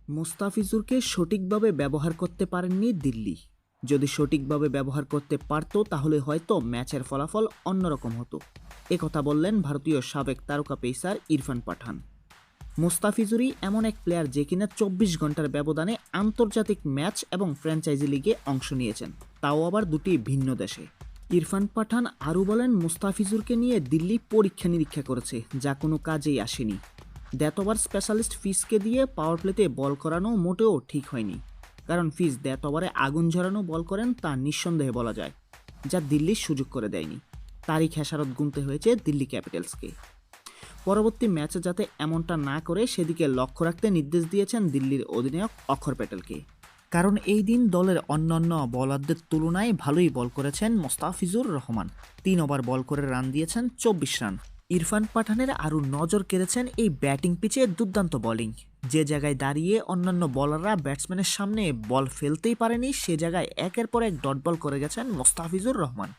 মুস্তাফিজুরকে সঠিকভাবে ব্যবহার করতে পারেননি দিল্লি। যদি সঠিকভাবে ব্যবহার করতে পারত তাহলে হয়তো ম্যাচের ফলাফল অন্যরকম হতো। একথা বললেন ভারতীয় সাবেক তারকা পেসার ইরফান পাঠান। মুস্তাফিজুরই এমন এক প্লেয়ার যে কিনা ২৪ ঘন্টার ব্যবধানে আন্তর্জাতিক ম্যাচ এবং ফ্র্যাঞ্চাইজি লিগে অংশ নিয়েছেন, তাও আবার দুটি ভিন্ন দেশে। ইরফান পাঠান আরও বলেন, মুস্তাফিজুরকে নিয়ে দিল্লি পরীক্ষা নিরীক্ষা করেছে, যা কোনো কাজেই আসেনি। ডেথ ওভার স্পেশালিস্ট ফিজকে দিয়ে পাওয়ার প্লেতে বল করানো মোটেও ঠিক হয়নি, কারণ ফিজ ডেথ ওভারে আগুন ঝরানো বল করেন তা নিঃসন্দেহে বলা যায়, যা দিল্লির সুযোগ করে দেয়নি। তারই খেসারত গুনতে হয়েছে দিল্লি ক্যাপিটালসকে। পরবর্তী ম্যাচে যাতে এমনটা না করে সেদিকে লক্ষ্য রাখতে নির্দেশ দিয়েছেন দিল্লির অধিনায়ক অক্ষর প্যাটেলকে। কারণ এই দিন দলের অন্যান্য বোলারদের তুলনায় ভালোই বল করেছেন মোস্তাফিজুর রহমান। ৩ ওভার বল করে রান দিয়েছেন ২৪ রান। ইরফান পাঠানের আরও নজর কেড়েছেন এই ব্যাটিং পিচে দুর্দান্ত বোলিং। যে জায়গায় দাঁড়িয়ে অন্যান্য বোলাররা ব্যাটসম্যানের সামনে বল ফেলতেই পারেনি, সে জায়গায় একের পর এক ডট বল করে গেছেন মোস্তাফিজুর রহমান।